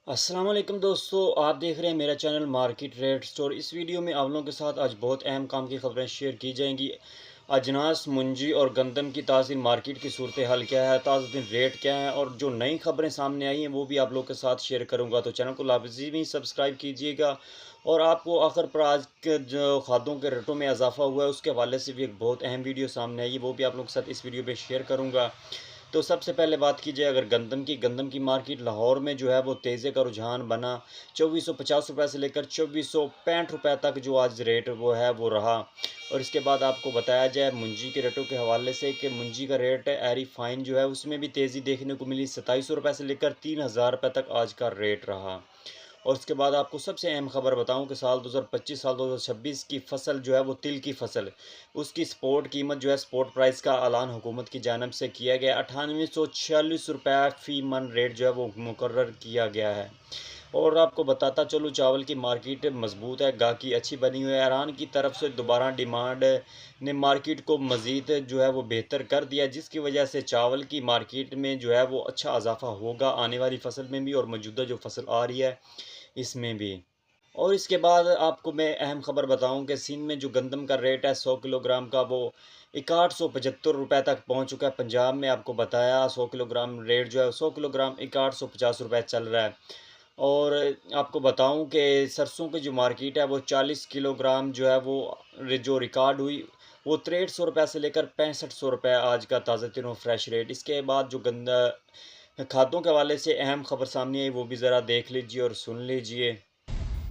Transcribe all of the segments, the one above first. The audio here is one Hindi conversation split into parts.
अस्सलाम वालेकुम दोस्तों, आप देख रहे हैं मेरा चैनल मार्केट रेट स्टोर। इस वीडियो में आप लोगों के साथ आज बहुत अहम काम की खबरें शेयर की जाएंगी। अजनास, मुंजी और गंदम की ताज़ी मार्केट की सूरत हाल क्या है, ताज़ा दिन रेट क्या है और जो नई खबरें सामने आई हैं वो भी आप लोगों के साथ शेयर करूंगा। तो चैनल को लाजमी सब्सक्राइब कीजिएगा। और आपको आखिर पर आज के जो खादों के रेटों में इजाफा हुआ है उसके हवाले से भी एक बहुत अहम वीडियो सामने आई है, वो भी आप लोगों के साथ इस वीडियो पर शेयर करूँगा। तो सबसे पहले बात की जाए अगर गंदम की मार्केट लाहौर में जो है वो तेज़ी का रुझान बना। 2450 रुपये से लेकर 2465 रुपये तक जो आज रेट वो है वो रहा। और इसके बाद आपको बताया जाए मुंजी के रेटों के हवाले से कि मुंजी का रेट एरी फाइन जो है उसमें भी तेज़ी देखने को मिली। 2700 रुपये से लेकर 3000 रुपये तक आज का रेट रहा। और उसके बाद आपको सबसे अहम खबर बताऊं कि साल 2025 साल 2026 की फसल जो है वो तिल की फसल, उसकी स्पोर्ट कीमत जो है स्पोर्ट प्राइस का ऐलान हुकूमत की जानब से किया गया। 9846 रुपये फ़ी मन रेट जो है वो मुकर्रर किया गया है। और आपको बताता चलूँ चावल की मार्केट मजबूत है, गाहकी अच्छी बनी हुई है। ईरान की तरफ से दोबारा डिमांड ने मार्केट को मज़ीद जो है वो बेहतर कर दिया, जिसकी वजह से चावल की मार्केट में जो है वो अच्छा इजाफा होगा आने वाली फसल में भी और मौजूदा जो फसल आ रही है इसमें भी। और इसके बाद आपको मैं अहम खबर बताऊं कि सिंध में जो गंदम का रेट है 100 किलोग्राम का वो 6175 रुपये तक पहुंच चुका है। पंजाब में आपको बताया 100 किलोग्राम रेट जो है 100 किलोग्राम 6150 रुपये चल रहा है। और आपको बताऊं कि सरसों की जो मार्केट है वो 40 किलोग्राम जो है वो जो रिकॉर्ड हुई वो 6300 रुपये से लेकर 6500 रुपये आज का ताज़ा तरीन फ्रेश रेट। इसके बाद जो गंदा खादों के हवाले से अहम खबर सामने आई वो भी ज़रा देख लीजिए और सुन लीजिए।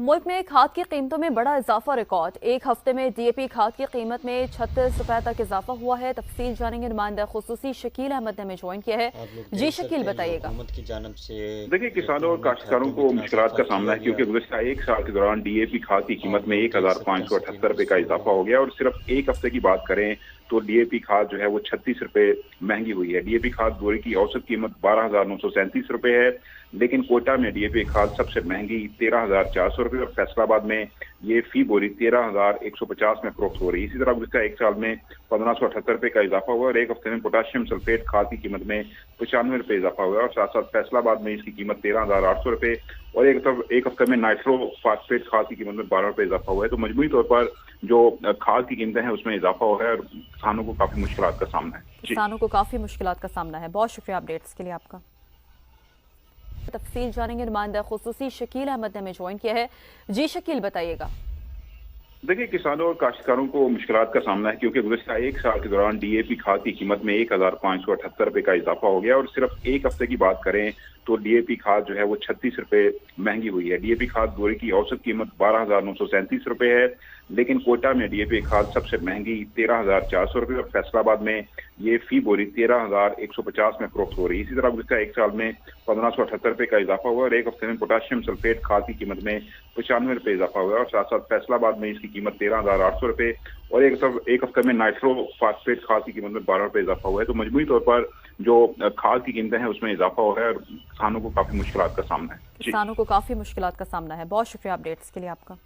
मुल्क में खाद की कीमतों में बड़ा इजाफा रिकॉर्ड। एक हफ्ते में डीएपी खाद की कीमत में 36 रुपए तक इजाफा हुआ है। तफसील जानेंगे, नुमाइंदा खुसूसी शकील अहमद ने हमें ज्वाइन किया है। आप लोग जी देख शकील, सकते हैं जो बताइएगा। हुकूमत की जानब से देखिए, किसानों और ट्रैक्टरों में काश्तकारों खादों में को इतना मुश्किलात इजाफा का सामना किया है, गया। क्योंकि गुज़श्ता एक साल के दौरान डीएपी खाद की कीमत आप में लोग एक देख हजार सकते पाँच हैं सौ स्क्रीन अठहत्तर पर रुपये का स्क्रोल इजाफा हो हो रहा गया। है। और सिर्फ एक हफ्ते की बात करें तो डीएपी खाद जो है वो 36 रुपये महंगी हुई है। डीएपी खाद बोरे की औसत कीमत 12,937 रुपये है, लेकिन कोटा में डीएपी खाद सबसे महंगी 13,400 रुपये और फैसलाबाद में ये फी बोरी 13,150 में फरोख्त हो रही है। इसी तरह गुज़श्ता एक साल में 1578 रुपये का इजाफा हुआ और एक हफ्ते में पोटाशियम सल्फेट खाद की कीमत में 95 रुपये इजाफा हुआ और साथ साथ फैसलाबाद में इसकी कीमत 13,800 रुपये और एक हफ्ते में नाइट्रो फास्फेट खाद की कीमत में 12 रुपये इजाफा हुआ है। तो मजमूई तौर पर जो खाद की कीमतें हैं उसमें इजाफा हो रहा है और किसानों को काफी मुश्किलात का सामना है। जी, किसानों को काफी मुश्किलात का सामना है। बहुत शुक्रिया अपडेट्स के लिए आपका। तफसील जानेंगे, नुमाइंदा खुसूसी शकील अहमद ने हमें ज्वाइन किया है। जी शकील, बताइएगा। देखिए, किसानों और काश्तकारों को मुश्किलात का सामना है, क्योंकि गुज़श्ता एक साल के दौरान डीएपी खाद की कीमत में 1578 रुपये का इजाफा हो गया और सिर्फ एक हफ्ते की बात करें तो डीएपी खाद जो है वो 36 रुपये महंगी हुई है। डीएपी खाद बोरे की औसत कीमत 12,937 रुपये है, लेकिन कोटा में डीएपी खाद सबसे महंगी 13,400 रुपये और फैसलाबाद में ये फी बोरी 13,150 में फरोख्त हो रही है। इसी तरह गुज़श्ता एक साल में 1578 रुपये का इजाफा हुआ और एक हफ्ते में पोटाशियम सल्फेट खाद की कीमत में 95 रुपये इजाफा हुआ और साथ साथ फैसलाबाद में इसकी कीमत 13,800 रुपये और एक हफ्ते में नाइट्रो फास्फेट खाद की कीमत में 12 रुपये इजाफा हुआ है। तो मजमूई तौर पर जो खाद की कीमतें हैं उसमें इजाफा हो रहा है और किसानों को काफी मुश्किलात का सामना है। जी, किसानों को काफी मुश्किलात का सामना है। बहुत शुक्रिया अपडेट्स के लिए आपका।